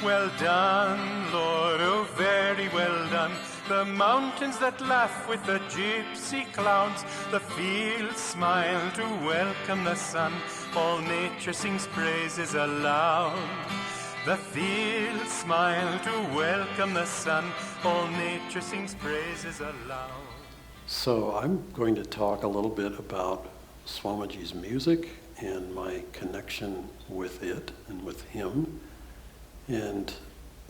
Well done, Lord, oh very well done. The mountains that laugh with the gypsy clowns, the fields smile to welcome the sun, all nature sings praises aloud. The fields smile to welcome the sun, all nature sings praises aloud. So I'm going to talk a little bit about Swamiji's music and my connection with it and with him. And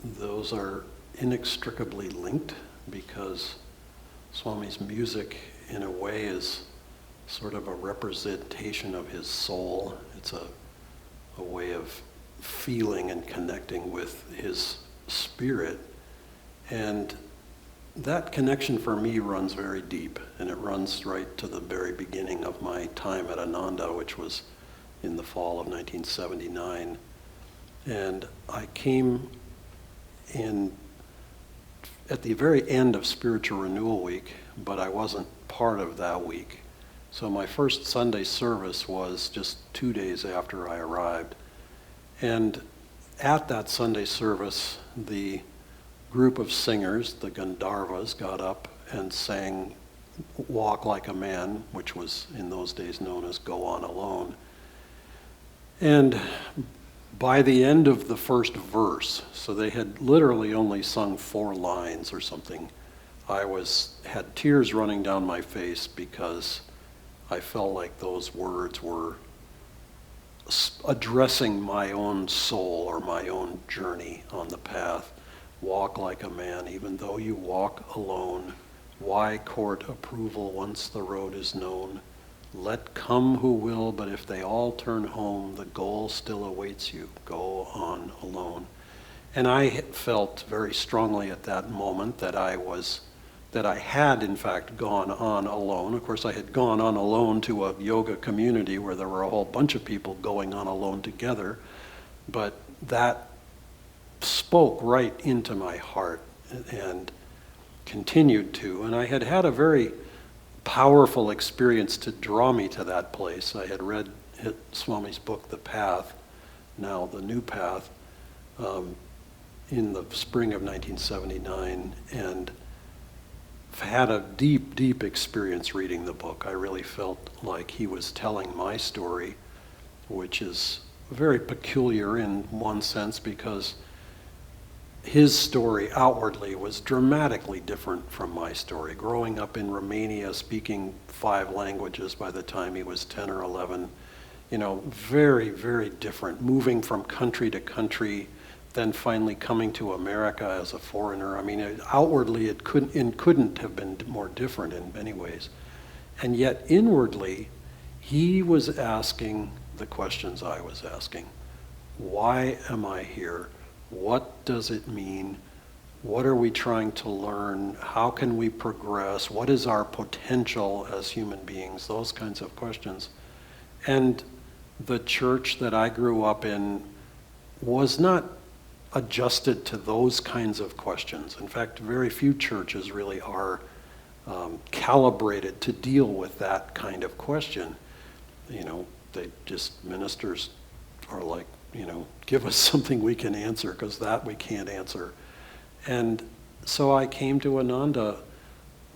those are inextricably linked because Swami's music, in a way, is sort of a representation of his soul. It's a way of feeling and connecting with his spirit. And that connection for me runs very deep, and it runs right to the very beginning of my time at Ananda, which was in the fall of 1979. And I came in at the very end of Spiritual Renewal Week, but I wasn't part of that week. So my first Sunday service was just 2 days after I arrived. And at that Sunday service, the group of singers, the Gandharvas, got up and sang Walk Like a Man, which was in those days known as Go On Alone. And by the end of the first verse, so they had literally only sung 4 lines or something, I had tears running down my face because I felt like those words were addressing my own soul or my own journey on the path. Walk like a man, even though you walk alone. Why court approval once the road is known? Let come who will, but if they all turn home, the goal still awaits you. Go on alone. And I felt very strongly at that moment that I had in fact gone on alone. Of course, I had gone on alone to a yoga community where there were a whole bunch of people going on alone together, but that spoke right into my heart and continued to. And I had had a very powerful experience to draw me to that place. I had read Swami's book, The Path, now The New Path, in the spring of 1979, and had a deep, deep experience reading the book. I really felt like he was telling my story, which is very peculiar in one sense because his story outwardly was dramatically different from my story. Growing up in Romania, speaking 5 languages by the time he was 10 or 11, very, very different. Moving from country to country, then finally coming to America as a foreigner. I mean, outwardly it couldn't have been more different in many ways. And yet inwardly, he was asking the questions I was asking. Why am I here? What does it mean? What are we trying to learn? How can we progress? What is our potential as human beings? Those kinds of questions. And the church that I grew up in was not adjusted to those kinds of questions. In fact, very few churches really are calibrated to deal with that kind of question. Ministers are like, give us something we can answer, because that we can't answer. And so I came to Ananda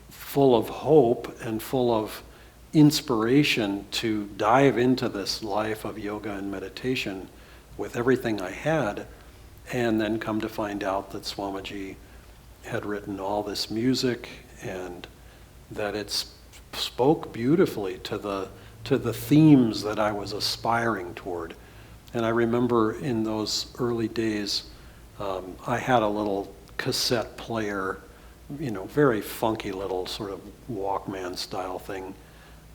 full of hope and full of inspiration to dive into this life of yoga and meditation with everything I had, and then come to find out that Swamiji had written all this music and that it spoke beautifully to the themes that I was aspiring toward. And I remember in those early days, I had a little cassette player, very funky little sort of Walkman style thing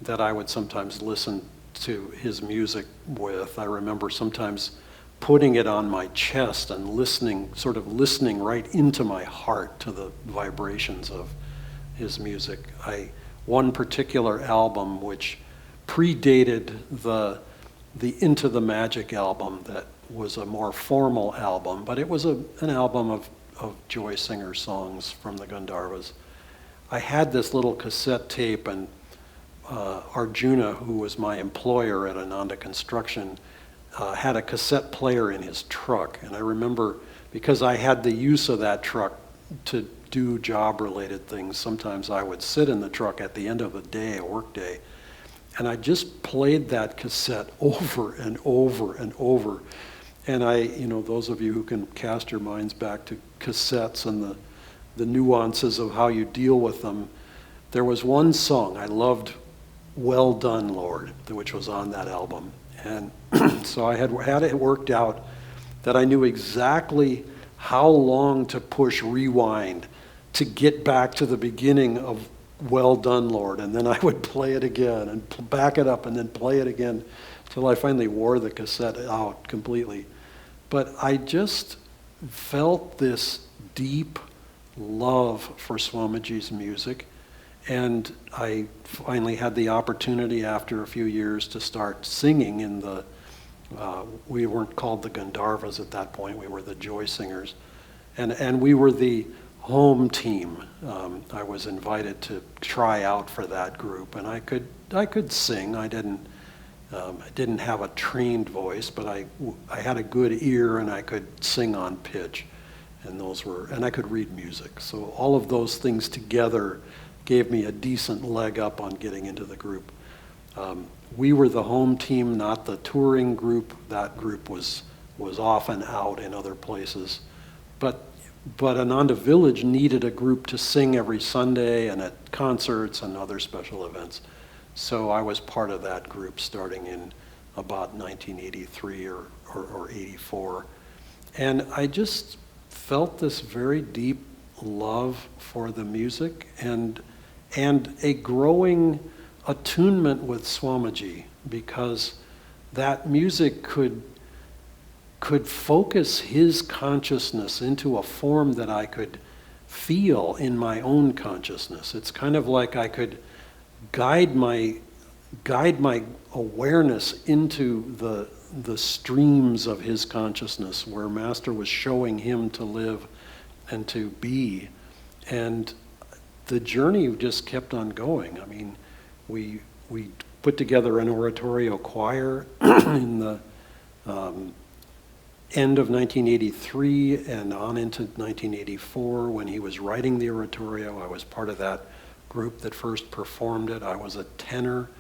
that I would sometimes listen to his music with. I remember sometimes putting it on my chest and listening right into my heart to the vibrations of his music. One particular album which predated the Into the Magic album, that was a more formal album, but it was an album of joy singer songs from the Gandharvas. I had this little cassette tape, and Arjuna, who was my employer at Ananda Construction, had a cassette player in his truck. And I remember, because I had the use of that truck to do job-related things, sometimes I would sit in the truck at the end of a day, a work day, and I just played that cassette over and over and over. And those of you who can cast your minds back to cassettes and the nuances of how you deal with them, there was one song I loved, "Well Done, Lord," which was on that album. And so I had it worked out that I knew exactly how long to push rewind to get back to the beginning of "Well Done, Lord," and then I would play it again and back it up and then play it again till I finally wore the cassette out completely. But I just felt this deep love for Swamiji's music, and I finally had the opportunity after a few years to start singing in the, we weren't called the Gandharvas at that point, we were the Joy Singers, and we were the home team. I was invited to try out for that group, and I could sing. I didn't have a trained voice, but I had a good ear and I could sing on pitch, and I could read music. So all of those things together gave me a decent leg up on getting into the group. We were the home team, not the touring group. That group was often out in other places, but Ananda Village needed a group to sing every Sunday and at concerts and other special events. So I was part of that group starting in about 1983 or 84. And I just felt this very deep love for the music and a growing attunement with Swamiji, because that music could focus his consciousness into a form that I could feel in my own consciousness. It's kind of like I could guide my awareness into the streams of his consciousness where Master was showing him to live and to be. And the journey just kept on going. I mean, we put together an oratorio choir in the end of 1983 and on into 1984 when he was writing the oratorio. I was part of that group that first performed it. I was a tenor.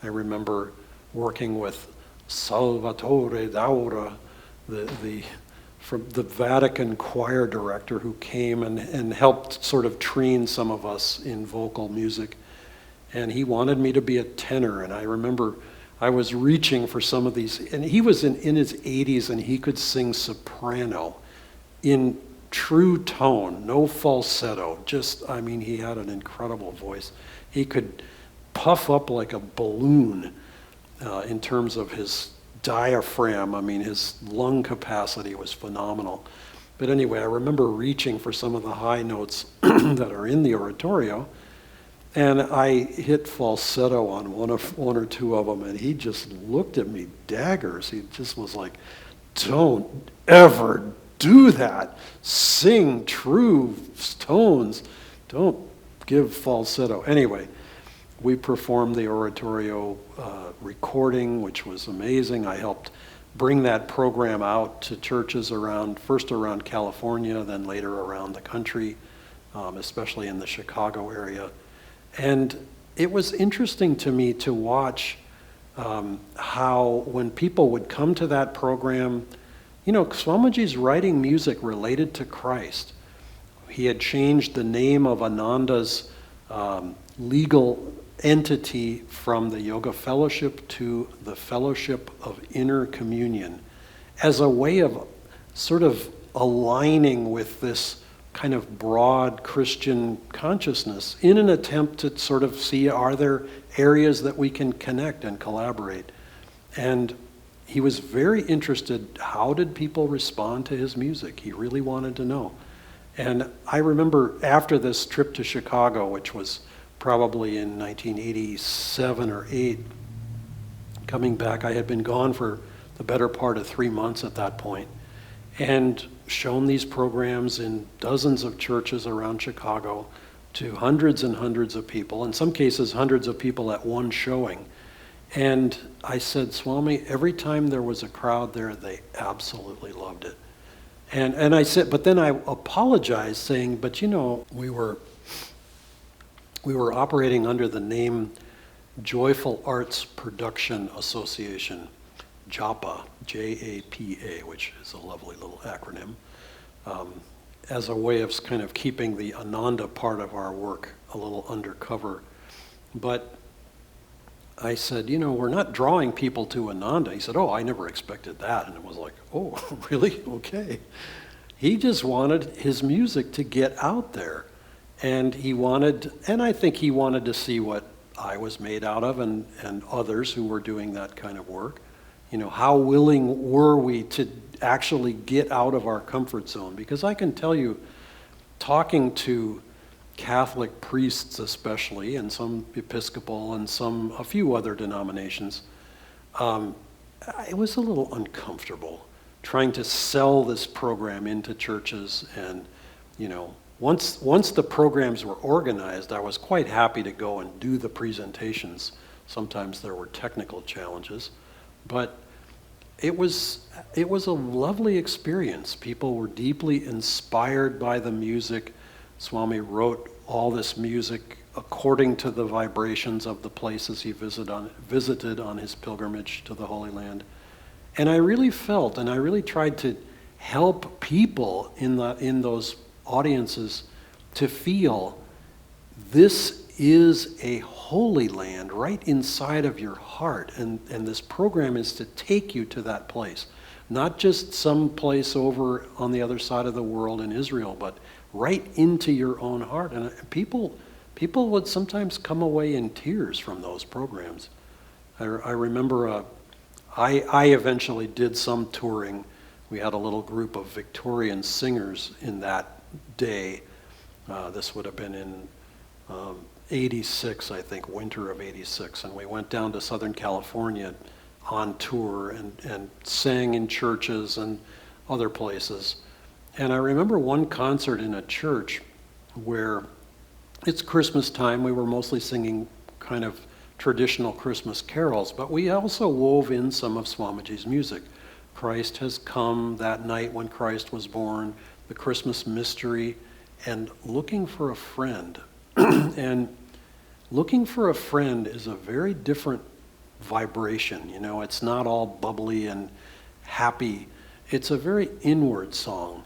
I remember working with Salvatore Daura, from the Vatican choir director, who came and helped sort of train some of us in vocal music. And he wanted me to be a tenor, and I remember I was reaching for some of these, and he was in his 80s and he could sing soprano in true tone, no falsetto, he had an incredible voice. He could puff up like a balloon in terms of his diaphragm. I mean, his lung capacity was phenomenal. But anyway, I remember reaching for some of the high notes that are in the oratorio, and I hit falsetto on one or two of them, and he just looked at me daggers. He just was like, "Don't ever do that. Sing true tones. Don't give falsetto." Anyway, we performed the oratorio recording, which was amazing. I helped bring that program out to churches first around California, then later around the country, especially in the Chicago area. And it was interesting to me to watch how when people would come to that program, Swamiji's writing music related to Christ. He had changed the name of Ananda's legal entity from the Yoga Fellowship to the Fellowship of Inner Communion as a way of sort of aligning with this kind of broad Christian consciousness in an attempt to sort of see, are there areas that we can connect and collaborate? And he was very interested, how did people respond to his music? He really wanted to know. And I remember after this trip to Chicago, which was probably in 1987 or 8, coming back, I had been gone for the better part of 3 months at that point, and shown these programs in dozens of churches around Chicago to hundreds and hundreds of people, in some cases hundreds of people at one showing. And I said, Swami, every time there was a crowd there, they absolutely loved it. And I said, but then I apologized, saying, but we were operating under the name Joyful Arts Production Association, JAPA, J-A-P-A, which is a lovely little acronym, as a way of kind of keeping the Ananda part of our work a little undercover. But I said, we're not drawing people to Ananda. He said, oh, I never expected that. And it was like, oh, really? Okay. He just wanted his music to get out there. And I think he wanted to see what I was made out of and others who were doing that kind of work. How willing were we to actually get out of our comfort zone? Because I can tell you, talking to Catholic priests especially, and some Episcopal and a few other denominations, it was a little uncomfortable trying to sell this program into churches. And once the programs were organized, I was quite happy to go and do the presentations. Sometimes there were technical challenges, but it was a lovely experience. People were deeply inspired by the music. Swami wrote all this music according to the vibrations of the places he visited on his pilgrimage to the Holy Land. And I really felt, and I really tried to help people in those audiences to feel this is a holy land right inside of your heart, and this program is to take you to that place. Not just some place over on the other side of the world in Israel, but right into your own heart. And people would sometimes come away in tears from those programs. I remember I eventually did some touring. We had a little group of Victorian singers in that day. This would have been in 86, I think, winter of 86. And we went down to Southern California on tour and sang in churches and other places. And I remember one concert in a church where it's Christmas time. We were mostly singing kind of traditional Christmas carols, but we also wove in some of Swamiji's music. Christ Has Come, That Night When Christ Was Born, the Christmas Mystery, and Looking for a Friend. And looking for a friend is a very different vibration. It's not all bubbly and happy. It's a very inward song.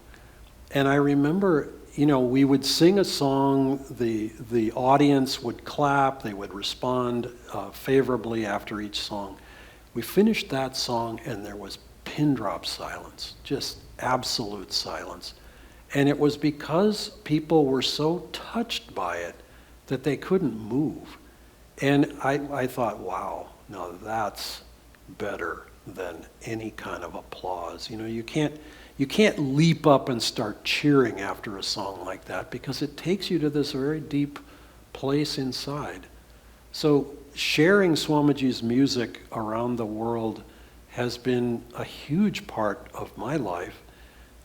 And I remember, we would sing a song, the audience would clap, they would respond favorably after each song. We finished that song and there was pin drop silence, just absolute silence. And it was because people were so touched by it that they couldn't move. And I thought, wow, now that's better than any kind of applause. You can't leap up and start cheering after a song like that, because it takes you to this very deep place inside. So sharing Swamiji's music around the world has been a huge part of my life.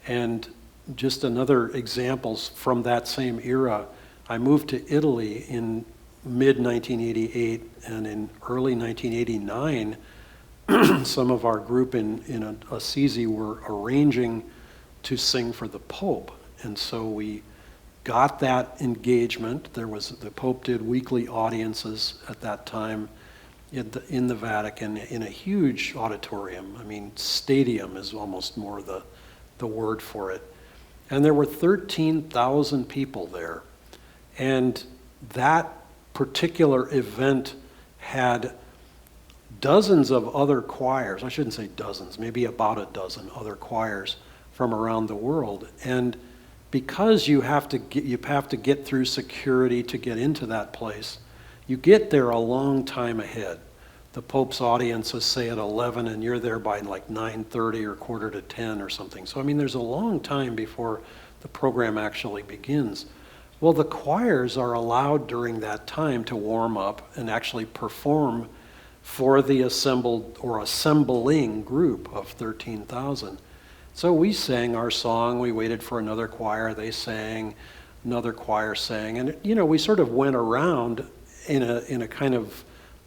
And just another examples from that same era, I moved to Italy in mid-1988, and in early 1989, some of our group in Assisi were arranging to sing for the Pope. And so we got that engagement. The Pope did weekly audiences at that time in the Vatican in a huge auditorium. I mean, stadium is almost more the word for it. And there were 13,000 people there. And that particular event had dozens of other choirs. I shouldn't say dozens, maybe about a dozen other choirs from around the world. And because you have to get through security to get into that place, you get there a long time ahead. The Pope's audiences say at 11, and you're there by like 9:30 or quarter to 10 or something. So I mean, there's a long time before the program actually begins. Well, the choirs are allowed during that time to warm up and actually perform for the assembled or assembling group of 13,000. So we sang our song, we waited for another choir, they sang, another choir sang, and we sort of went around in a kind of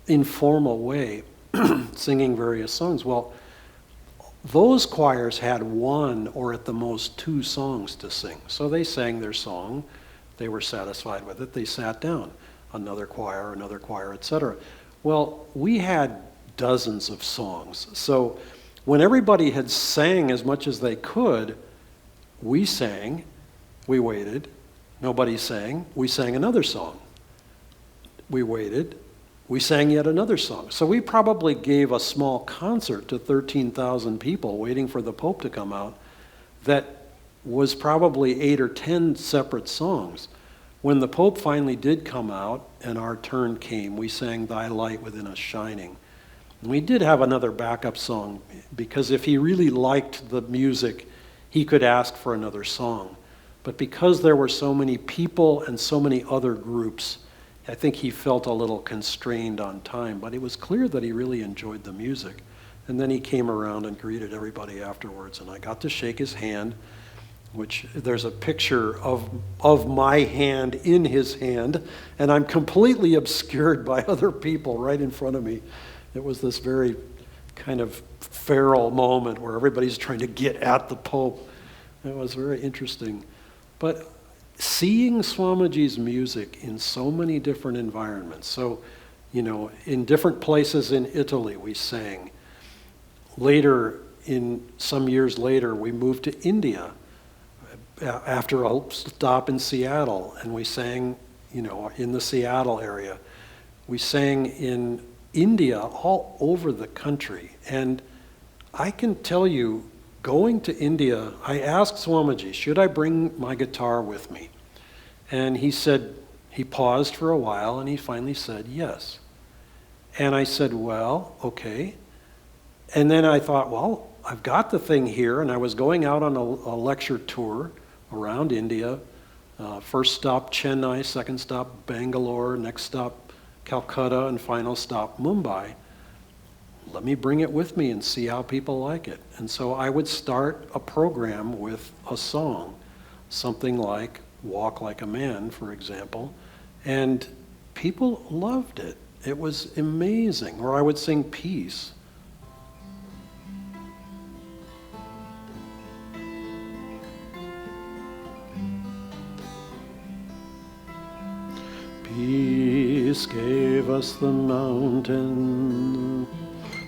informal way. singing various songs. Well, those choirs had one or at the most two songs to sing. So they sang their song, they were satisfied with it, they sat down. Another choir, etc. Well, we had dozens of songs. So when everybody had sang as much as they could, we sang, we waited, nobody sang, we sang another song. We waited, we sang yet another song. So we probably gave a small concert to 13,000 people waiting for the Pope to come out that was probably 8 or 10 separate songs. When the Pope finally did come out and our turn came, we sang Thy Light Within Us Shining. And we did have another backup song, because if he really liked the music, he could ask for another song. But because there were so many people and so many other groups, I think he felt a little constrained on time. But it was clear that he really enjoyed the music. And then he came around and greeted everybody afterwards, and I got to shake his hand, which there's a picture of my hand in his hand, and I'm completely obscured by other people right in front of me. It was this very kind of feral moment where everybody's trying to get at the Pope. It was very interesting. But seeing Swamiji's music in so many different environments, so, in different places in Italy we sang. Later, some years later, we moved to India after a stop in Seattle, and we sang, in the Seattle area. We sang in India, all over the country. And I can tell you, going to India, I asked Swamiji, should I bring my guitar with me? And he said, he paused for a while, and he finally said yes. And I said, well, okay. And then I thought, well, I've got the thing here, and I was going out on a lecture tour around India. First stop Chennai, second stop Bangalore, next stop Calcutta, and final stop Mumbai. Let me bring it with me and see how people like it. And so I would start a program with a song, something like Walk Like a Man, for example, and people loved it. It was amazing. Or I would sing Peace. Peace gave us the mountain,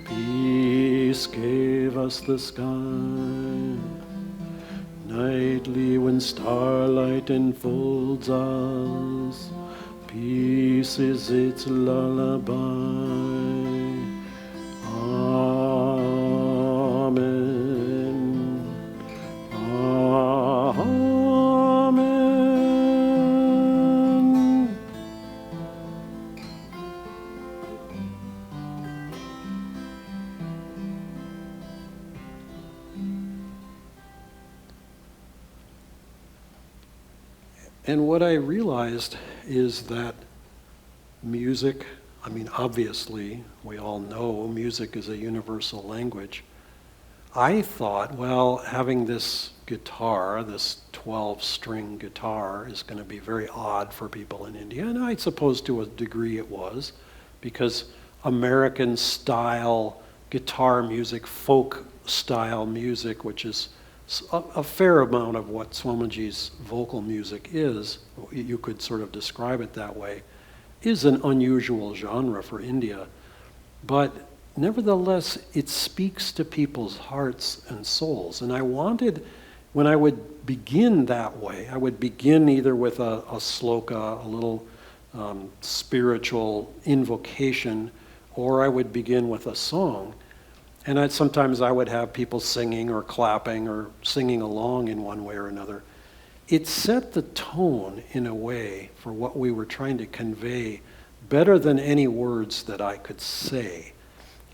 peace gave us the sky. Nightly when starlight enfolds us, peace is its lullaby. Amen. Amen. And what I realized is that music, obviously, we all know music is a universal language. I thought, well, having this guitar, this 12-string guitar, is going to be very odd for people in India. And I suppose to a degree it was, because American-style guitar music, folk-style music, which is a fair amount of what Swamiji's vocal music is, you could sort of describe it that way, is an unusual genre for India. But nevertheless, it speaks to people's hearts and souls. And I wanted, when I would begin that way, I would begin either with a sloka, a little spiritual invocation, or I would begin with a song. And sometimes I would have people singing or clapping or singing along in one way or another. It set the tone in a way for what we were trying to convey better than any words that I could say.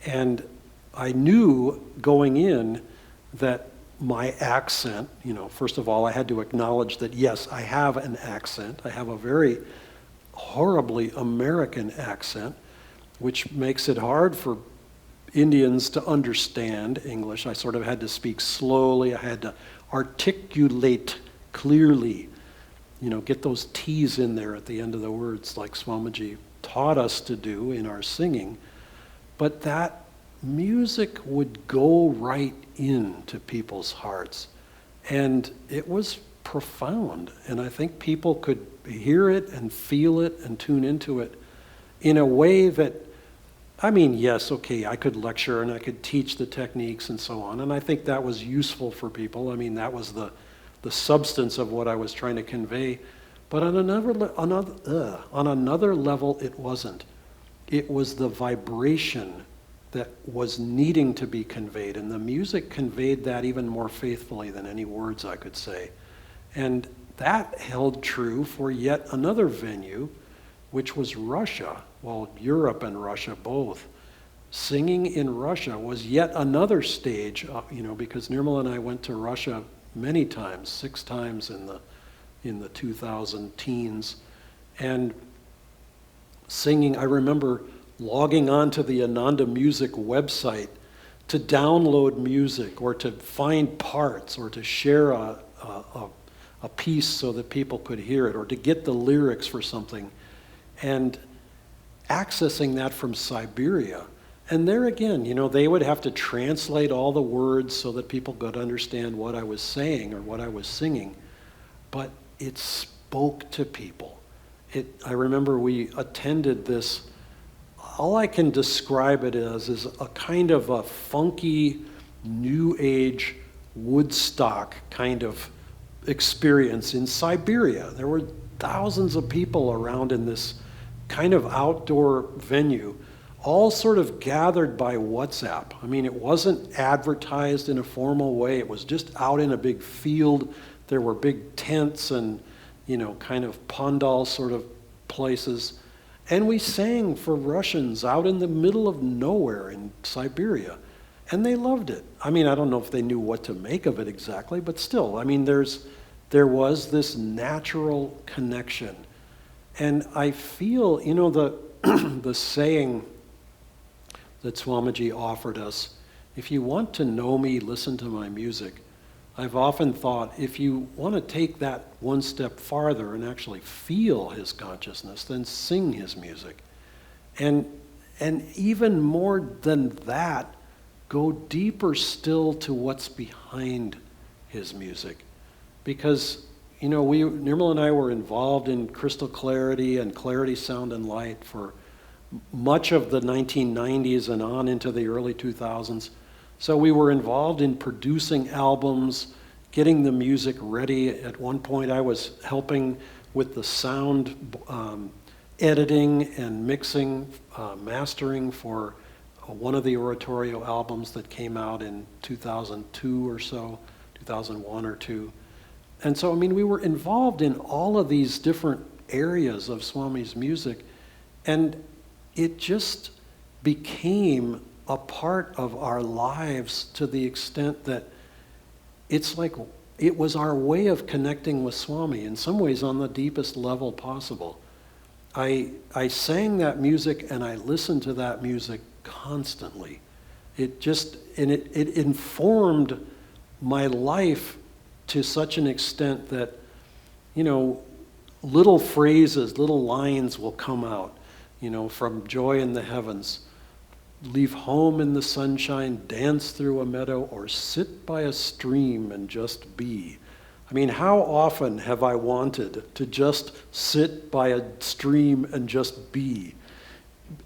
And I knew going in that my accent, first of all, I had to acknowledge that, yes, I have an accent. I have a very horribly American accent, which makes it hard for Indians to understand English. I sort of had to speak slowly. I had to articulate clearly, get those T's in there at the end of the words like Swamiji taught us to do in our singing. but that music would go right into people's hearts. And it was profound. And I think people could hear it and feel it and tune into it in a way that, I mean, yes, okay, I could lecture and I could teach the techniques and so on. And I think that was useful for people. I mean, that was the substance of what I was trying to convey. But on another level, it wasn't. It was the vibration that was needing to be conveyed. And the music conveyed that even more faithfully than any words I could say. And that held true for yet another venue, which was Russia. Well, Europe and Russia both. Singing in Russia was yet another stage, because Nirmala and I went to Russia many times, 6 times in the 2000 teens. And singing, I remember logging onto the Ananda Music website to download music or to find parts or to share a piece so that people could hear it or to get the lyrics for something. And accessing that from Siberia. And there again, they would have to translate all the words so that people could understand what I was saying or what I was singing. But it spoke to people. I remember we attended this, all I can describe it as is a kind of a funky, new age Woodstock kind of experience in Siberia. There were thousands of people around in this kind of outdoor venue, all sort of gathered by WhatsApp. I mean, it wasn't advertised in a formal way. It was just out in a big field. There were big tents and, kind of pandal sort of places. And we sang for Russians out in the middle of nowhere in Siberia. And they loved it. I mean, I don't know if they knew what to make of it exactly, but still, I mean, there was this natural connection. And I feel, the saying that Swamiji offered us, if you want to know me, listen to my music. I've often thought, if you want to take that one step farther and actually feel his consciousness, then sing his music. And even more than that, go deeper still to what's behind his music. Because Nirmala and I were involved in Crystal Clarity and Clarity, Sound and Light for much of the 1990s and on into the early 2000s. So we were involved in producing albums, getting the music ready. At one point I was helping with the sound editing and mixing, mastering for one of the oratorio albums that came out in 2002 or so, 2001 or 2. And so, we were involved in all of these different areas of Swami's music, and it just became a part of our lives to the extent that it's like it was our way of connecting with Swami, in some ways on the deepest level possible. I sang that music and I listened to that music constantly. It informed my life to such an extent that, little phrases, little lines will come out, from Joy in the Heavens. Leave home in the sunshine, dance through a meadow, or sit by a stream and just be. How often have I wanted to just sit by a stream and just be?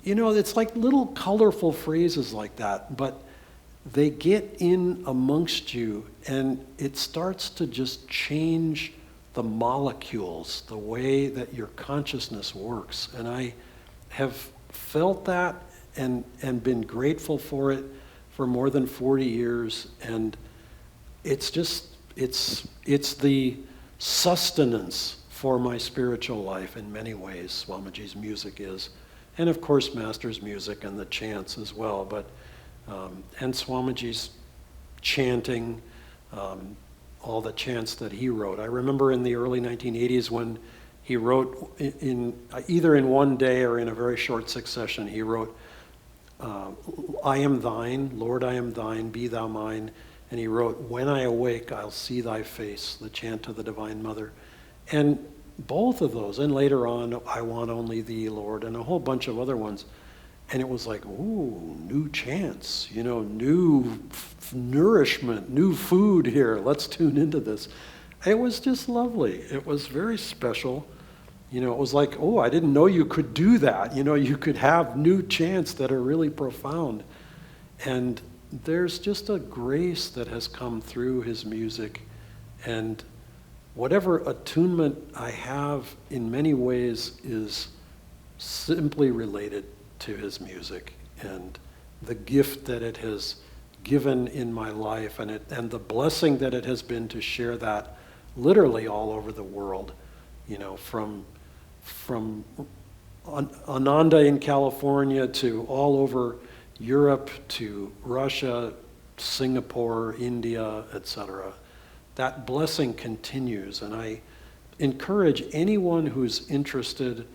It's like little colorful phrases like that, but they get in amongst you and it starts to just change the molecules, the way that your consciousness works. And I have felt that and been grateful for it for more than 40 years. And it's the sustenance for my spiritual life in many ways, Swamiji's music is. And of course, Master's music and the chants as well. But and Swamiji's chanting, all the chants that he wrote. I remember in the early 1980s when he wrote, either in one day or in a very short succession, he wrote, I am thine, Lord, I am thine, be thou mine. And he wrote, when I awake, I'll see thy face, the chant to the Divine Mother. And both of those, and later on, I want only thee, Lord, and a whole bunch of other ones, And it was like, ooh, new chants, new nourishment, new food here. Let's tune into this. It was just lovely. It was very special. It was like, oh, I didn't know you could do that. You could have new chants that are really profound. And there's just a grace that has come through his music. And whatever attunement I have in many ways is simply related to his music and the gift that it has given in my life and the blessing that it has been to share that literally all over the world, from Ananda in California to all over Europe to Russia, Singapore, India, etc. That blessing continues, and I encourage anyone who's interested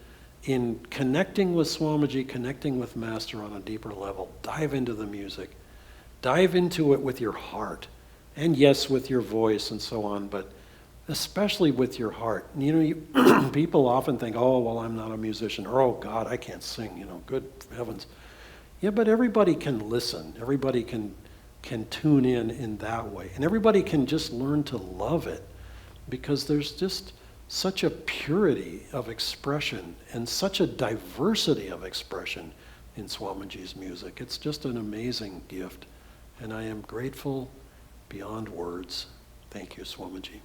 in connecting with Swamiji, connecting with Master on a deeper level, dive into the music. Dive into it with your heart. And yes, with your voice and so on, but especially with your heart. People often think, oh, well, I'm not a musician, or oh, God, I can't sing, good heavens. Yeah, but everybody can listen. Everybody can tune in that way. And everybody can just learn to love it, because there's just such a purity of expression and such a diversity of expression in Swamiji's music. It's just an amazing gift, and I am grateful beyond words. Thank you, Swamiji.